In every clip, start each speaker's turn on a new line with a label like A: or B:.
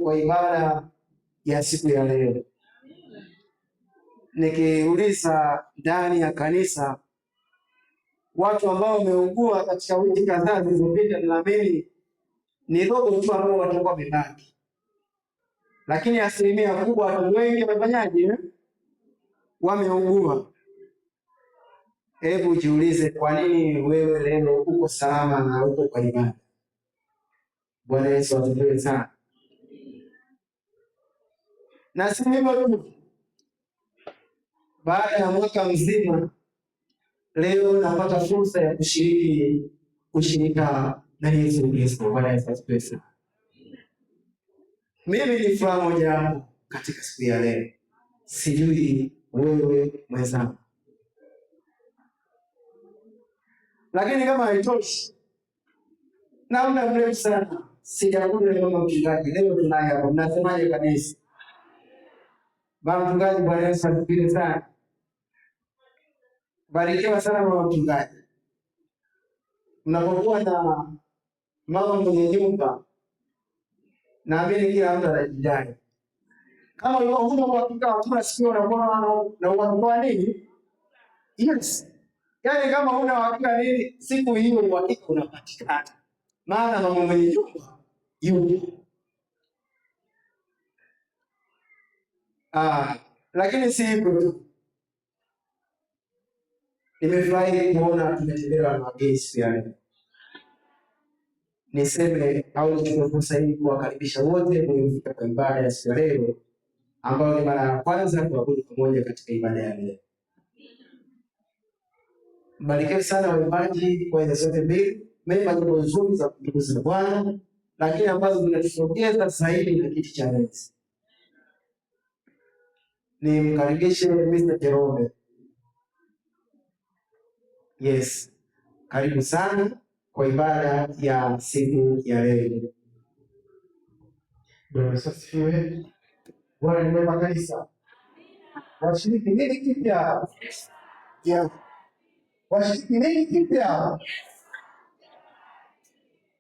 A: kwa ibada ya siku ya leo. Nikiuliza ndani ya kanisa watu ambao wameugua katika wiki kadhaa zilizopita, ninaamini ni dogo tu ambao watakuwa wamebaki, lakini asilimia kubwa watu wengi wamefanyaje? Wameugua. Hebu jiulize, kwa nini wewe leo uko salama na uko kwa ibada? Bwana Yesu asifiwe sana. Na si hivyo tu, baada ya mwaka mzima leo napata fursa ya kushiriki ushirika na Yesu Kristo. Bwana Yesu asifiwe sana. Mimi ni furaha moja hapo katika siku ya leo. Sijui wewe mwenzangu. Lakini kama haitoshi, na muda mrefu sana sijakuja kama mchungaji. Leo tunaye hapa. Mnasemaje kanisa? Baba mchungaji, Bwana Yesu asifiwe sana. Barikiwa sana mama mchungaji. Mnapokuwa na mama mwenye nyumba, naamini kila mtu anajidai. Kama ulikuwa huna uhakika wa kila sikio unakuwa na uhakika nini? Yes. Yaani kama huna uhakika nini, siku hiyo uhakika unapatikana. Maana mama mwenye nyumba yupo. Lakini si hivyo tu. Nimefurahi kuona tumetembelewa na wageni siku ya leo. Niseme au nichukue fursa hii kuwakaribisha wote mliofika kwa ibada ya siku ya leo, ambayo ni mara ya kwanza kuabudu pamoja katika ibada ya leo. Mbarikiwe sana waimbaji kwa hizo zote mbili, mema nyimbo nzuri za kumtukuza Bwana, lakini ambazo zinatusogeza zaidi na kiti cha enzi. Nimkaribishe Mr. Jerome. Yes. Karibu sana kwa ibada ya siku ya leo. Bwana asifiwe. Bwana ni mwema kanisa. Washiriki nini kipya? Yeah. Washiriki nini kipya?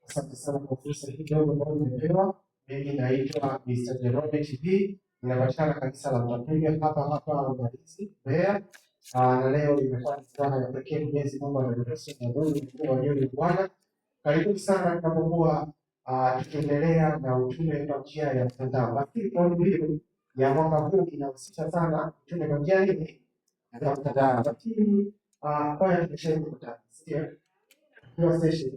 A: Asante sana kwa fursa hii kidogo ambayo nimepewa. Mimi naitwa Mr. Jerome TV. Ninapatikana kanisa la Mtakatifu hapa Mbalizi, Mbeya. Na leo nimekuwa na furaha ya pekee. Mwenyezi Mungu ameruhusu na Mungu mkuu wa yule Bwana. Karibu sana tunapokuwa tukiendelea na utume kwa njia ya mtandao. Lakini kwa hiyo ya mwaka huu inahusisha sana utume kwa njia hii ya mtandao. Lakini kwa tumeshiriki kutasikia kwa session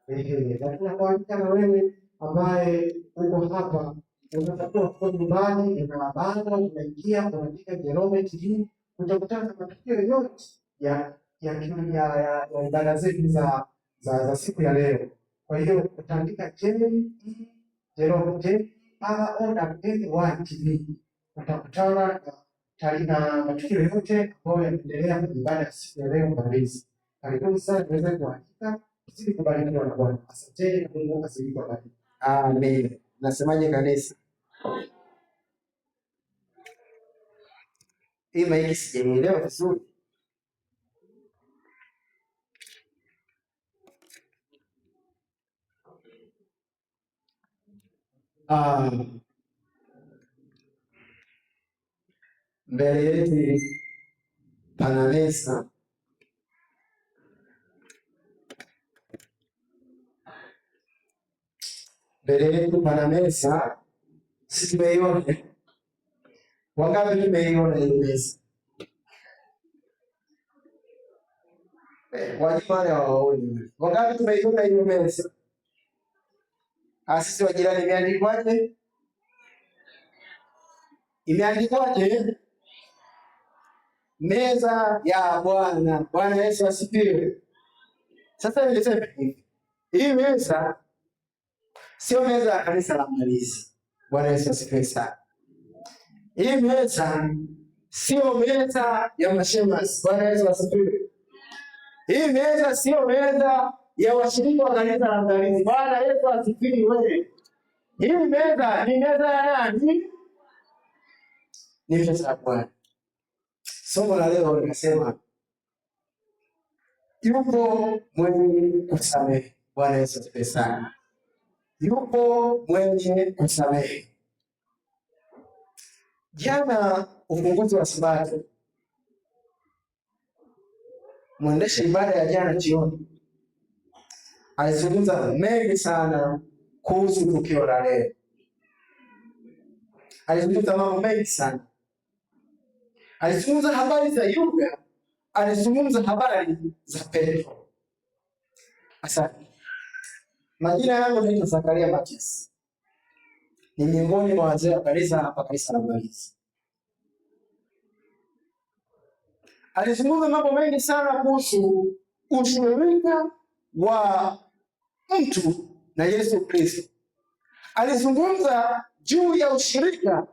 A: hii. Lakini kwa wewe ambaye uko hapa unatakiwa kwa nyumbani na bado unaingia kuandika Jerome TV, utakutana na matukio yote ya ibada zetu za siku ya leo. Kwa hiyo utaandika Jerome TV, utakutana na matukio yote ambayo yanaendelea kwenye ibada ya siku ya leo Mbalizi. Karibuni sana tuweze kuandika, sisi kubarikiwa na Bwana. Asante, Mungu asifiwe kwa baraka. Amen. Nasemaje kanisa? Hii maiki sijaelewa vizuri. Mbele yetu pana meza. Mbele yetu pana meza. Sisi tumeiona. Wangapi tumeiona hiyo meza? Wajifanya waone. Wangapi tumeiona hiyo meza? Sisi wa jirani imeandikwaje? Imeandikwaje? Meza ya Bwana. Bwana Yesu asifiwe. Sasa nilisema hii meza sio meza ya kanisa la Mbalizi. Bwana Yesu asifiwe sana. Hii meza sio meza ya mashemasi. Bwana Yesu asifiwe. Hii meza sio meza ya washirika wa kanisa la Mbalizi. Bwana Yesu asifiwe. Hii meza ni meza ya nani? Ni meza ya Bwana. Somo la leo linasema yupo mwenye kusamehe. Bwana Yesu asifiwe sana. Yupo mwenye kusamehe. Jana ufunguzi wa Sabato, mwendesha ibada ya jana jioni alizungumza mengi sana kuhusu tukio la leo. Alizungumza mambo mengi sana. Alizungumza habari za Yuda, alizungumza habari za Petro. Asante. Majina yangu naitwa Zakaria Matias. Ni miongoni mwa wazee wa kanisa hapa kanisa la Mbalizi. Alizungumza mambo mengi sana kuhusu ushirika wa mtu na Yesu Kristo. Alizungumza juu ya ushirika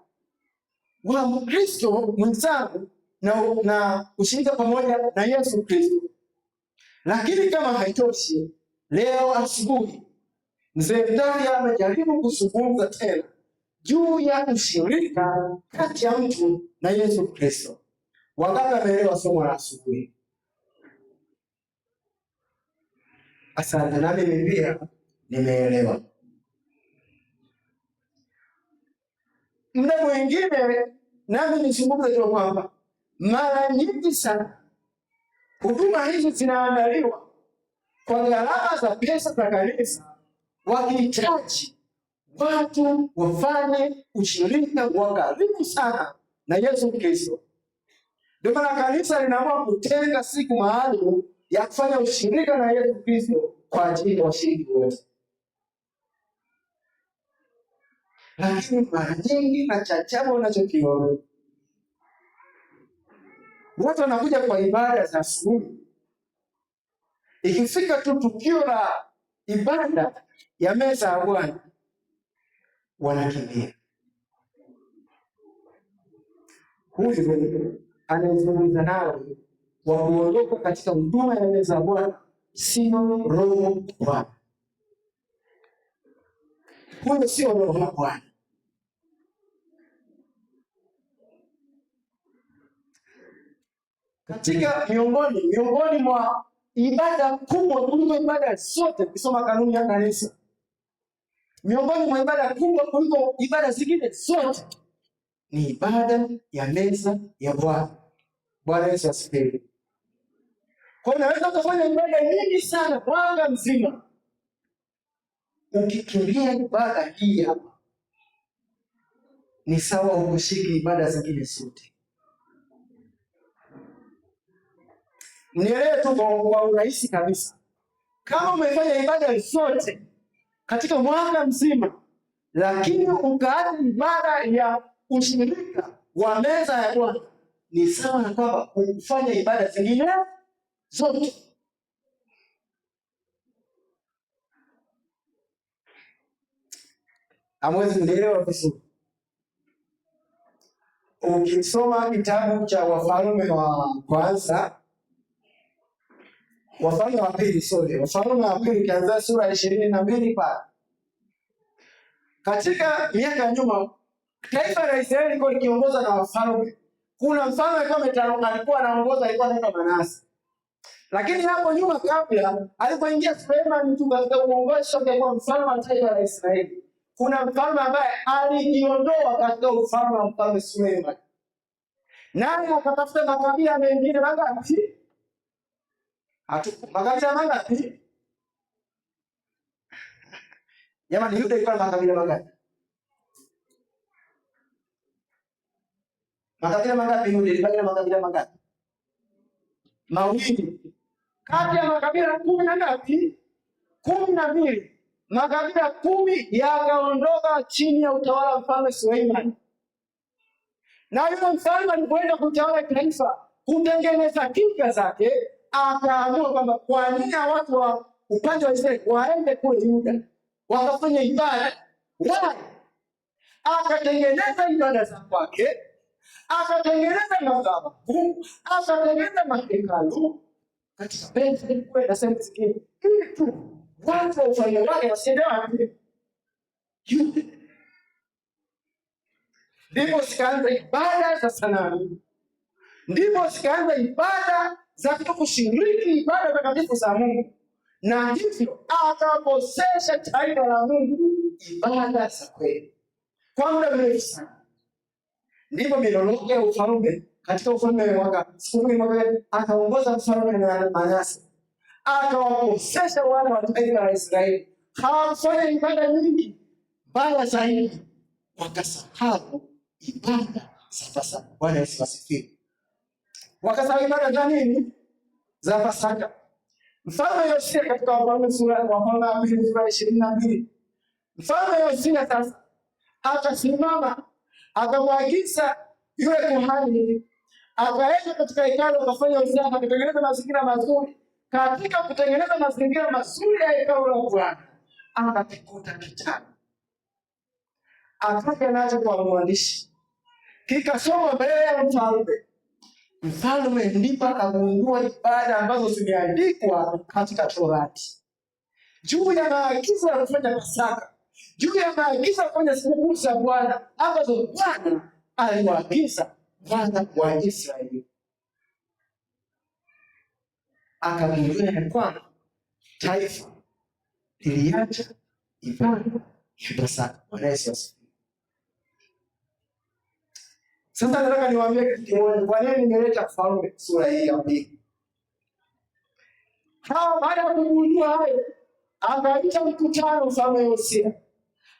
A: wa Mkristo mwenzangu na ushirika pamoja na Yesu Kristo. Lakini kama haitoshi, leo asubuhi Mzee Mtalia amejaribu kuzungumza tena juu ya ushirika kati ya mtu na Yesu Kristo. Wangapi wameelewa somo la asubuhi? Asante, na mimi pia nimeelewa. Muda mwingine nami nizungumze tu kwamba mara nyingi sana huduma hizi zinaandaliwa kwa gharama za pesa za kanisa, wakihitaji watu wafanye ushirika wa karibu sana na Yesu Kristo. Ndio maana kanisa linaamua kutenga siku maalum ya kufanya ushirika na Yesu Kristo kwa ajili ya washiriki wote. Lakini mara nyingi na chachabu unachokiona, watu wanakuja kwa ibada za asubuhi, ikifika tu tukio la ibada ya meza ya Bwana wanakimbia. Huyu anayezungumza nawe wa kuondoka katika huduma ya meza ya Bwana sio Roho wa Bwana. Huyo sio Roho wa Bwana. Katika miongoni mwa ibada kubwa kuliko ibada zote, kusoma kanuni ya kanisa, miongoni mwa ibada kubwa kuliko ibada zingine zote ni ibada ya meza ya Bwana. Bwana Yesu asifiwe. Kwa unaweza kufanya ibada nyingi sana mwaka mzima, ukikimbia ibada hii hapa ni sawa ukushiki ibada zingine zote. Nielewe tu kwa urahisi kabisa. Kama umefanya ibada zote katika mwaka mzima, lakini ukaacha ibada ya ushirika wa meza ya Bwana, ni sawa na kwamba ukufanya ibada zingine zote. Hamwezi kuelewa vizuri. Ukisoma kitabu cha Wafalme wa kwanza, Wafalme wa pili kianzia sura ya 22 pale. Katika miaka ya nyuma, taifa la Israeli lilikuwa likiongozwa na wafalme. Kuna mfalme alikuwa anaongoza, alikuwa anaitwa Manase. Lakini hapo nyuma kabla alipoingia Suleiman tu katika uongozi wake kwa mfalme wa taifa la Israeli, kuna mfalme ambaye alijiondoa katika ufalme wa mfalme Suleiman. Naye akatafuta makabila mengine mangapi? Makabila mangapi? Jamani, Yuda ilikuwa makabila mangapi? Makabila mangapi Yuda? Ilikuwa makabila mangapi? Mawili. Kati ya makabila 10 na ngapi? 12. Makabila 10 yakaondoka chini ya utawala wa mfalme Suleiman. Na yule mfalme alipoenda kutawala taifa, kutengeneza kinga zake, akaamua kwamba kwa nini watu wa upande wa Israeli waende kule Yuda wakafanya ibada. Akatengeneza ibada za kwake, akatengeneza madhabahu, akatengeneza mahekalu katika Bethlehem na sehemu zingine, ili tu watu wa ufalme wake wasiende wapi? Yuda. Ndipo zikaanza ibada za sanamu, ndipo zikaanza ibada za kushiriki ibada takatifu za Mungu, na hivyo akakosesha taifa la Mungu ibada za kweli kwa muda mrefu sana. Ndipo milolongo ya ufalme katika ufalme wa mwaka akaongoza mfalme na Manase, akawakosesha wana wa taifa la Israeli. Hawafanya ibada nyingi, baya zaidi wakasahau ibada za Pasaka. Bwana Yesu asifiwe. Wakasahau ibada za nini? Za Pasaka. Mfalme Yosia katika Wafalme sura ya 22, Mfalme Yosia sasa akasimama, akamwagiza yule kuhani, akaenda katika hekalu, akafanya usafi, akatengeneza mazingira mazuri. Katika kutengeneza mazingira mazuri ya hekalu la Bwana, akakikuta kitabu, akaja nacho kwa mwandishi, kikasoma mbele ya mfalme. Mfalme ndipo akagundua ibada ambazo zimeandikwa katika Torati juu ya maagizo ya kufanya Pasaka, juu ya maagizo ya kufanya sikukuu za Bwana ambazo Bwana aliwaagiza wana wa Israeli. Akagundua ya kwamba taifa liliacha ibada ya Pasaka. Bwana Yesu asifiwe. Sasa nataka niwaambie kitu kimoja, kwa nini nimeleta Wafalme sura hii ya 2. Baada ya kugundua hayo, akaita mkutano Mfalme Yosia.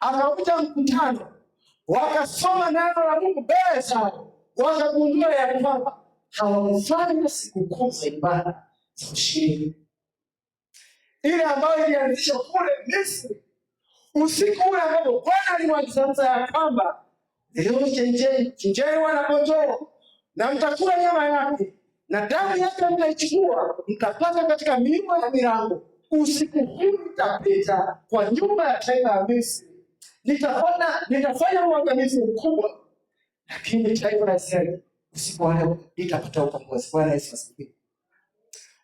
A: Akaita mkutano, wakasoma neno la Mungu mbele zao, wakagundua ya kwamba hawakufanya sikukuu za ibada za ushirika, ile ambayo ilianzishwa kule Misri, usiku ule ambapo Bwana alimwagiza ya kwamba leo chinjeni wana kondoo na mtakula nyama yake na damu yake mtaichukua mtapaka katika miimo ya milango. Usiku huu nitapita kwa nyumba ya taifa ya Misri, nitafanya uangamizi mkubwa, lakini taifa la Israeli usiku wa leo litapata ukombozi. Bwana Yesu asifiwe.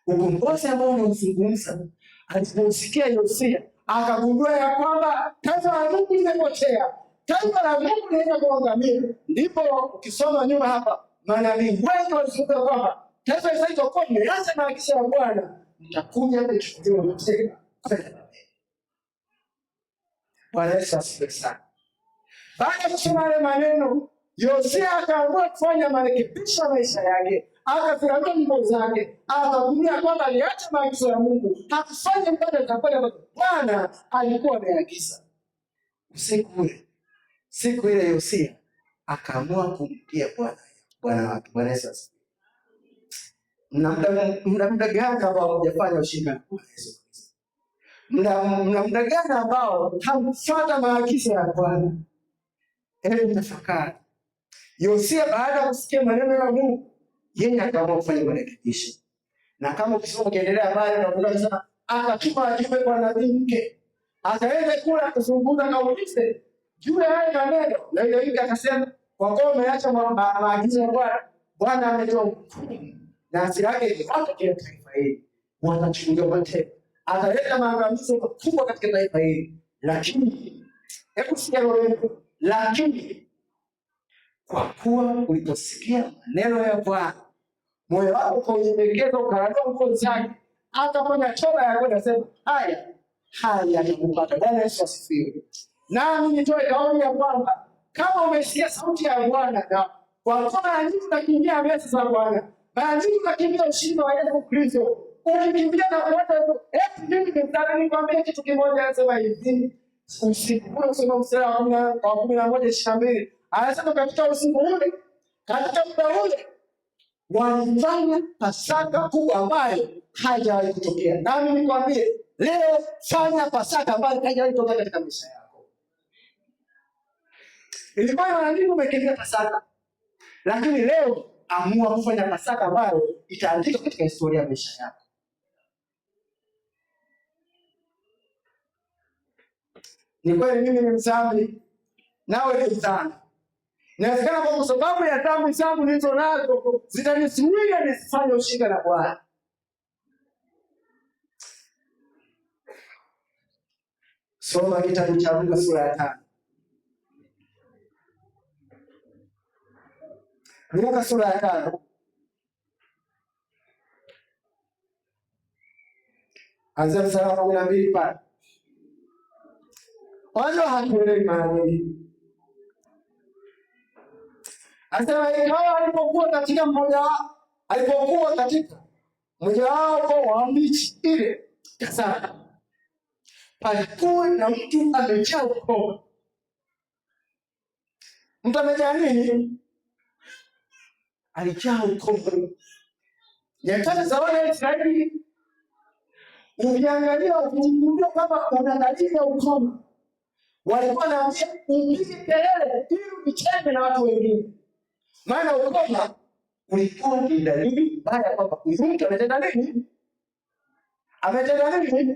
A: Ukombozi ambao unazungumza, aliposikia Yosia akagundua ya kwamba taifa la Mungu limepotea, taifa la Mungu linaenda kuangamia. Ndipo ukisoma nyuma hapa, manabii wengi walizungumza kwamba taifa hili litakuwa limeacha maagizo ya Bwana, mtakuja kuchukuliwa mateka kwenda Babeli. Bwana Yesu asifiwe sana. Baada ya kusoma yale maneno, Yosia akaamua kufanya marekebisho ya maisha yake, akaziramia nyimbo zake, akagundua kwamba aliacha maagizo ya Mungu, hakufanya ibada za kweli ambazo Bwana alikuwa ameagiza. Siku ile Yosia akaamua kumtia Bwana wake. Bwana Yesu asifiwe. Mna muda gani ambao hujafanya ushirika na Bwana Yesu Kristo? Mna muda gani ambao hamfuata maagizo ya Bwana? Hebu tafakari. Yosia baada ya kusikia maneno ya Mungu, yeye akaamua kufanya marekebisho. Na kama ukisoma kiendelea mbali unakuta sana, akatuma ajumbe kwa nabii mke, akaenda kula kuzungumza na Ulise juu ya haya maneno. Na yule akasema, kwa kuwa umeacha maagizo ya Bwana, Bwana ametoa hukumu na hasira yake iwaka kila taifa hili, watachukuliwa mateka. Ataleta maangamizo makubwa katika taifa hili. Lakini hebu sikia leo, lakini kwa kuwa uliposikia maneno ya Bwana, moyo wako kwa unyenyekevu ukaondoa nguo zake, akafanya toba ya kwenda sema, haya yakupata. Bwana Yesu asifiwe. Nami nitoe kauli ya kwamba kama umesikia sauti ya Bwana, na kwa kuwa mara nyingi tunakimbia meza za Bwana, mara nyingi tunakimbia ushindi wa Yesu Kristo, ukikimbia na kuota mimi nikwambia kitu kimoja. Anasema hivi, usiku ule usoma mstari wa 11:22, anasema katika usiku ule, katika muda ule walifanya Pasaka kubwa ambayo haijawahi kutokea. Nami nikwambie leo, fanya Pasaka ambayo haijawahi kutokea katika maisha yako. Ilikuwa mara nyingi umekimbia Pasaka, lakini leo amua kufanya Pasaka ambayo itaandikwa katika historia ya maisha yako. Ni kweli mimi ni mzambi, nawe ni mzambi. Inawezekana kwa sababu ya dhambi zangu nilizo nazo zitanizuia nisifanye ushirika na Bwana. Soma kitabu cha Luka sura ya 5. Luka sura ya 5. Anzia mstari wa 12 pale. Wajua hakuelewi mara nyingi. Anasema ikawa alipokuwa katika mojawapo wa miji ile, tazama, palikuwa na mtu amejaa ukoma. Mtu amejaa nini? Alijaa ukoma. Nyakati za wana wa Israeli, ukiangalia ukijikuta kama una dalili ya ukoma, walikuwa wanaambia upige kelele ili ucheze na watu wengine. Maana ukoma ulikuwa ni dalili mbaya kwamba huyu mtu ametenda nini? Ametenda nini?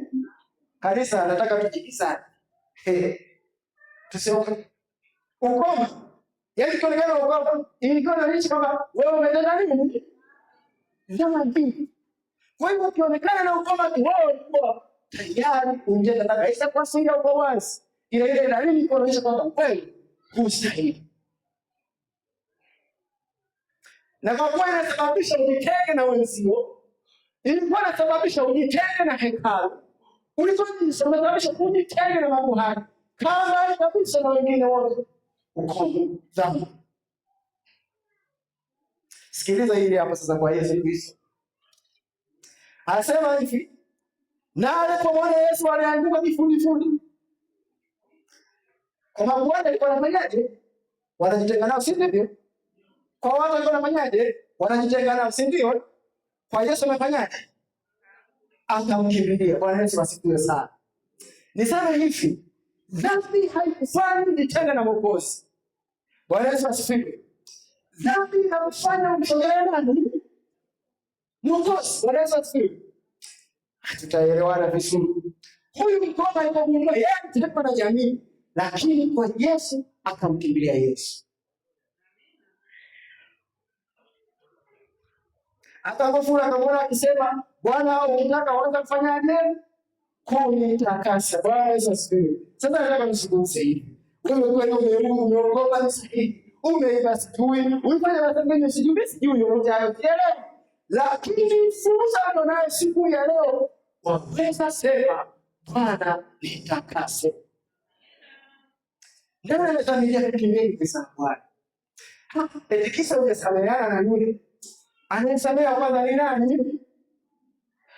A: Kanisa anataka tujikisane. Tuseme ukoma. Yaani kuonekana ukoma ilikuwa inamaanisha kwamba wewe umetenda nini? Dhambi. Kwa hivyo ukionekana na ukoma tu wewe ulikuwa tayari unatenda kabisa kwa siri ya ukoma. Ile dalili inaonyesha kwamba kweli hustahili. Na kwa kuwa inasababisha ujitenge na wenzio, ilikuwa inasababisha ujitenge na hekalu, ulikuwa inasababisha ujitenge na makuhani, kama kabisa na wengine wote, ukoma, dhambi. Sikiliza hili hapa sasa kwa Yesu Kristo. Anasema hivi, na alipomwona Yesu alianguka kifudifudi. Kwa makuhani walikuwa wanafanyaje? Wanajitenga nao, si ndivyo? Kwa watu walikuwa wanafanyaje? Wanajitenga nao, si ndio? Kwa Yesu amefanyaje? Akamkimbilia. Bwana Yesu asifiwe sana. Niseme hivi, dhambi haikufanyi jitenge na Mwokozi. Bwana Yesu asifiwe. Dhambi inakufanya umsogelee nani? Mwokozi. Bwana Yesu asifiwe. Tutaelewana vizuri. Huyu mkoma alipogundua yeye mteko na jamii, lakini kwa Yesu akamkimbilia Yesu. Akakufura akamwona akisema, Bwana unataka waanza kufanyaje? Kunitakasa. Bwana Yesu asifiwe. Sasa nataka nizungumze hivi. Wewe kweli umeogopa ni sahihi. Umeiba sijui, ulifanya masengenyo sijui yote hayo. Lakini fursa tunayo siku ya leo, waweza sema, Bwana nitakase. Ndio nimesamilia kimeni pesa Bwana. Kisa umesameheana na yule anayesamehewa kwanza ni nani?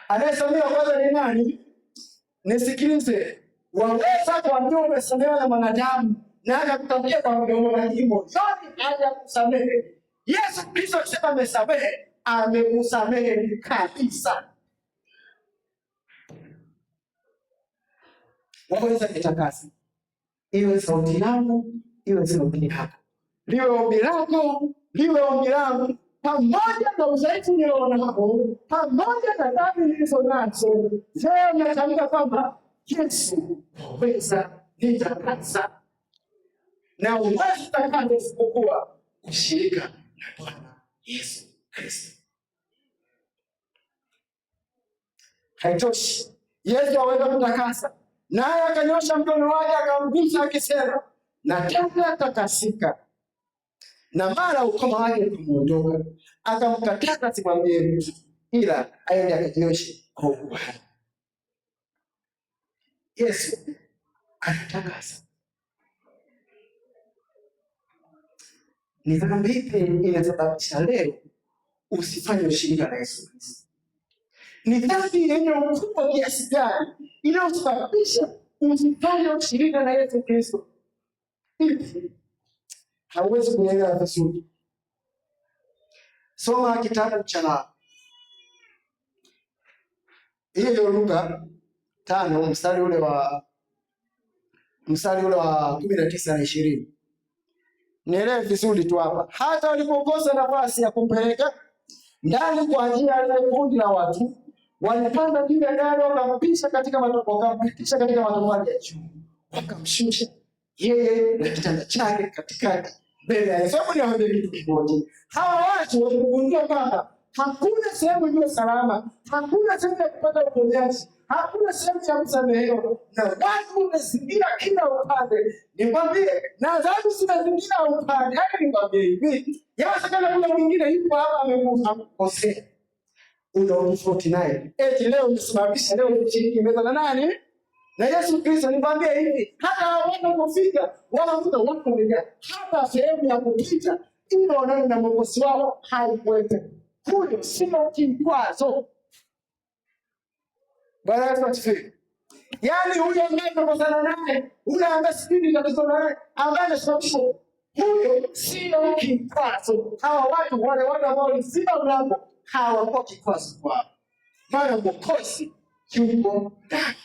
A: Anayesamehewa kwanza ni nani? Nisikilize. Waweza kuambia umesamehewa na mwanadamu na akakutamkia kwa mdomo na jimbo. Yote haja kusamehe. Yesu Kristo akisema amesamehe, amekusamehe kabisa. Waweza kutakasa. Iwe sauti yangu, iwe sauti yako. Liwe ombi lako, liwe ombi langu. Pamoja na udhaifu nilionao, pamoja na dhambi nilizonazo, leo natamka kwamba Yesu waweza nitakasa. Na uwezi takasa isipokuwa kushirika na Bwana Yesu Kristo. Haitoshi, Yesu aweza kutakasa. Naye akanyosha mkono wake akamgusa akisema, nataka takasika. Na mara ukoma wake ukamuondoka, akamkataza asimwambie mtu, ila aende akajioshe kwa ukuhani. Yesu anatakasa. Ni dhambi ipi inasababisha leo usifanye ushirika na Yesu Kristo? Ni dhambi yenye ukubwa kiasi gani inayosababisha usifanye ushirika na Yesu Kristo? Hauwezi kuelewa vizuri. Soma kitabu cha hiyo Luka 5 mstari ule wa 19 na 20. Nielewe vizuri tu hapa. Hata walipokosa nafasi ya kumpeleka ndani kwa njia ya kundi la watu, walipanda juu ya gari wakampisha katika matofali ya juu. Wakamshusha yeye na kitanda chake katikati mbele ya Yesu. Hebu niwaambie kitu kimoja. Hawa watu waligundua kwamba hakuna sehemu iliyo salama, hakuna sehemu ya kupata uponyaji, hakuna sehemu ya kusamehewa, na watu wamezingira kila upande. Nikwambie, na dhambi zinazingira upande. Hata nikwambie hivi, yawezekana kuna mwingine yupo hapa amekosea, una tofauti naye, eti leo umesababisha leo uchingi meza na nani? Na Yesu Kristo. Nikwambie hivi, hata wanapofika wanakuta wako wamejaa hapa sehemu ya kupita, ili waonane na Mwokozi wao haikuwepo. Huyo sio kikwazo. Bwana Yesu asifiwe. Yaani huyo ambaye tunakosana naye, huyo ambaye sisi tunakosana naye, ambaye anasababisha, huyo sio kikwazo. Hawa watu wale ambao waliziba mlango hawakuwa kikwazo kwao. Maana Mwokozi yuko ndani.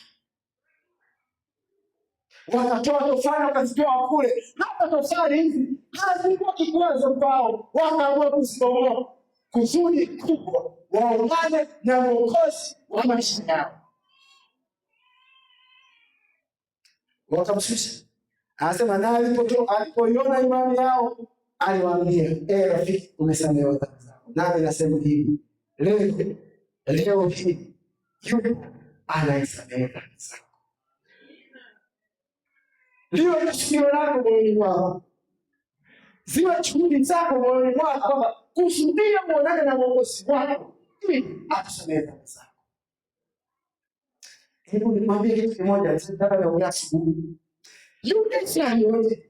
A: Wakatoa tofali wakazitoa kule. Hapa tofali hizi hazikuwa kikwazo kwao. Wakaamua kuzibomoa. Kusudi kubwa waungane na Mwokozi wa maisha yao. Wakamshusha. Anasema na alipoiona imani yao, aliwaambia, rafiki, umesamehewa dhambi zako. Nami nasema hivi, leo hii yupo anayesamehe dhambi zako. Liwe kusudio lako moyoni mwako, ziwe juhudi zako moyoni mwako kwamba kusudia muonane na Mwokozi wako ili akusamehe dhambi zako. Hebu nikwambie kitu kimoja, nataka niongee asubuhi. Yule yote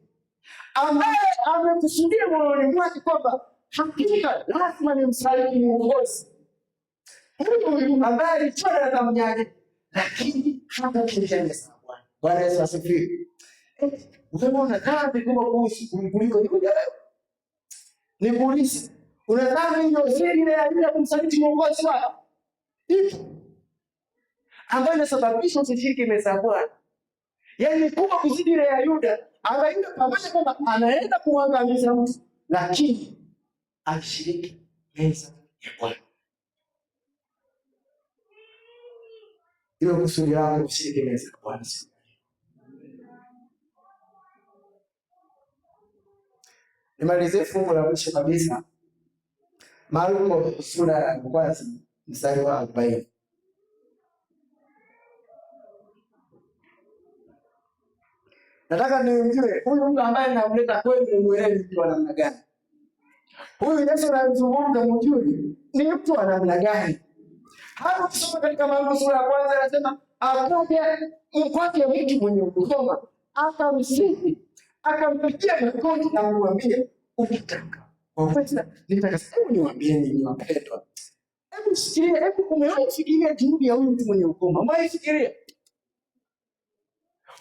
A: ambaye amekusudia moyoni mwake kwamba hakika lazima nimsaliti Mwokozi, huyu ambaye alichora na damu yake, lakini hakukimbia sana Bwana. Bwana Yesu asifiwe. Unaona dhambi kubwa kuliko hiyo leo. Nikuulize, unadhani ndio siri ile ya kumsaliti Mwokozi wako? Ipo ambayo inasababisha usishiriki meza ya Bwana. Yaani kubwa kuzidi ile ya Yuda, ambaye Yuda pamoja kwamba anaenda kuangamiza mtu, lakini alishiriki meza ya Bwana. Ile kusudi lako kushiriki meza ya Bwana. Nimalizie fungu la mwisho kabisa. Marko sura ya kwanza mstari wa 40. Nataka niujue huyu mtu ambaye namleta kwenu muelewe mtu wa namna gani. Huyu Yesu anazungumza mjue ni mtu wa namna gani. Hapo kusoma katika Marko sura ya kwanza anasema akaja mkwake mtu mwenye ukoma, akamsihi, akampigia magoti na kumwambia, ukitaka waweza nitakasimu niwaambie ni wapendwa. Hebu fikiria, hebu umewahi fikiria juhudi ya huyu mtu mwenye ukoma? Umewahi fikiria?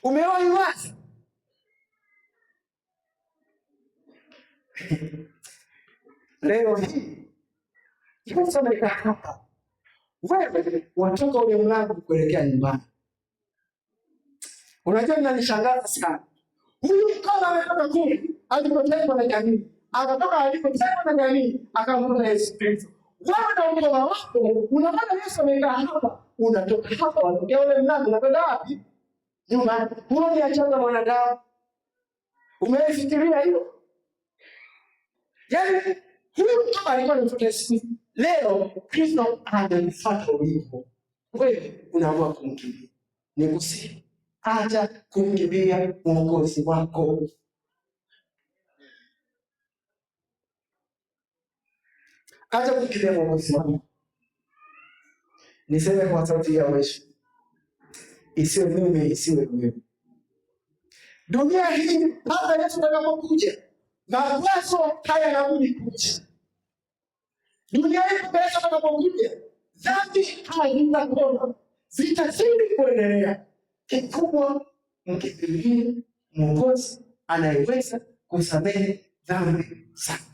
A: Umewahi wazi? Leo hii Yesu amekaa hapa, wewe watoka ule mlango kuelekea nyumbani. Unajua ninanishangaza sana. Huyu mkoma ametoka kule alipotengwa na jamii, akatoka alipotengwa na jamii akamwona Yesu Kristo. Wewe na ukoma wako unaona Yesu amekaa hapa, unatoka hapa unatokea ule mlango unakwenda wapi? Nyumbani. Huo ni achaga mwanadamu. Umefikiria hiyo? Yaani huyu kama alikuwa anamfuata Yesu, leo Kristo anamfuata ulipo. Wewe unaamua kumkimbia. Nikusihi, acha kumkimbia Mwokozi wako. Acha kumkimbia Mwokozi wako. Niseme kwa sauti ya mwisho, isiwe mimi, isiwe wewe. Dunia hii hata Yesu atakapokuja, makwazo haya yanarudi kuja. Dunia hii Yesu atakapokuja, dhambi hazitakoma, zitazidi kuendelea. Kikubwa mkimbilie Mwokozi anayeweza kusamehe dhambi zako.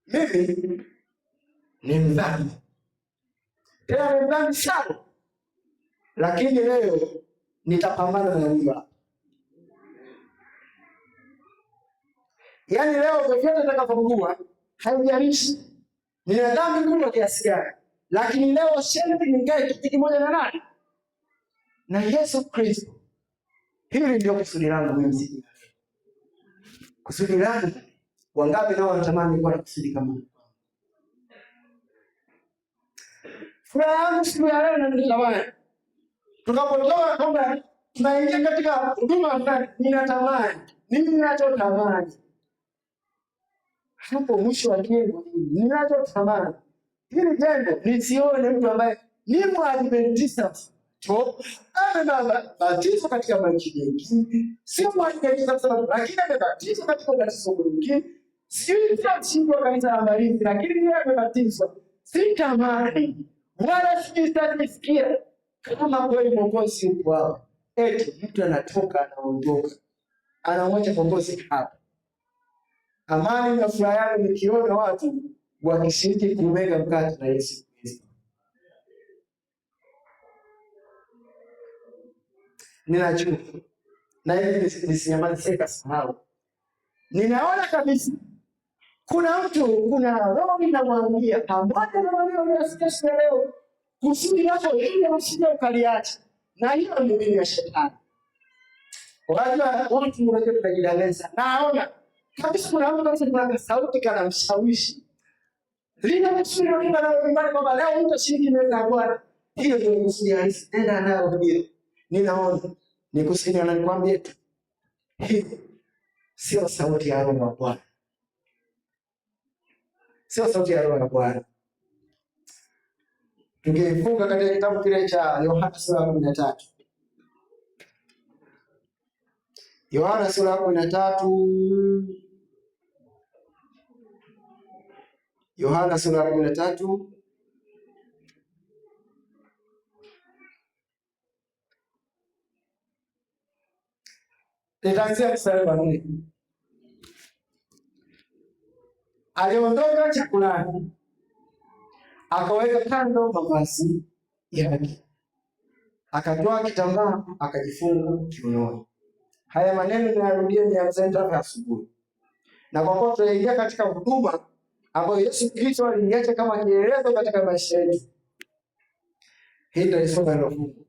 A: Mimi ni mdhambi, tena ni mdhambi sana, lakini leo nitapambana na Mungu. Yaani leo vyovyote nitakapogua, haijalishi nina dhambi kubwa kiasi gani, lakini leo sharti nikae kiti kimoja na nani? Na Yesu Kristo. Hili ndio kusudi langu mimi. Kusudi langu, wangapi nao wanatamani kuwa na kusudi kama hili? Furaha yangu siku ya leo ninatamani tukapotoka kwamba tunaingia katika huduma fulani, ninatamani mimi ninachotamani hapo mwisho wa jengo hili, ninachotamani hili jengo nisione mtu ambaye ni Mwadventista
B: amebatizwa katika maji mengi, sio maji mengi sana, lakini amebatizwa katika ubatizo mwingi. Sijui sio msingi wa kanisa la Marinzi, lakini yeye amebatizwa. Sitamani wala sijisikia kama kweli Mwokozi yupo hapa, eti mtu anatoka anaondoka, anamwacha Mwokozi hapa. Amani na furaha yangu nikiona watu wakishiriki kumega mkate na Yesu Kristo. Ninajua na hivi nisinyamaze kasahau. Ninaona kabisa kuna roho inamwambia pamoja na wale wasikia leo kusudi lako ile usije ukaliacha. Na hiyo ndio mbinu ya shetani. Wajua watu wanajidanganya. Naona kabisa kuna mtu kabisa kuna sauti kana mshawishi. Lina kusudi la nyumbani kwamba leo utashiriki meza ya Bwana. Hiyo ndio kusudi ya Yesu. Tena nayo ndio. Ninaona nikusaidia na nikwambie tu. Hiyo sio sauti ya Roho wa Bwana. Sio sauti ya Roho wa Bwana. Tungefunga katika kitabu kile cha Yohana sura ya 13. Yohana sura ya 13. Yohana sura ya 13. Tutaanzia mstari wa 4. Aliondoka chakulani, akaweka kando mavazi yake, akatoa kitambaa akajifunga kiunoni. Haya maneno ninarudia nianze asubuhi. Na kwa kuwa tunaingia katika huduma ambayo Yesu Kristo aliniacha kama kielelezo katika maisha yetu, hii ndio somo la Mungu.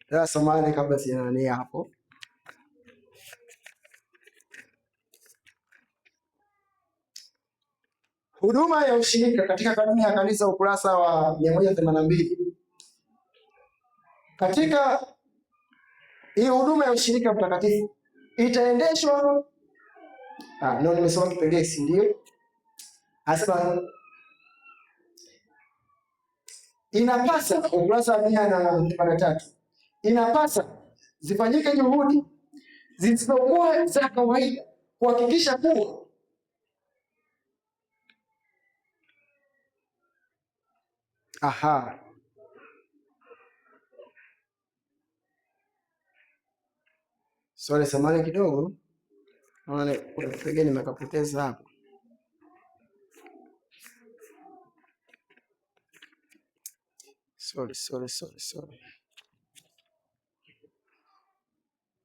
B: Sasa samahani kabla sijaanza hapo. Huduma ya ushirika katika kanuni ya kanisa ukurasa wa 182. Katika hii huduma ya ushirika mtakatifu itaendeshwa nimesoma kipengele si ndio? Hasa inapasa ukurasa wa 183. Inapasa zifanyike juhudi zisizokuwa za kawaida kuhakikisha kuwa samahani kidogo. Naona pengine nimekapoteza hapo. Sorry.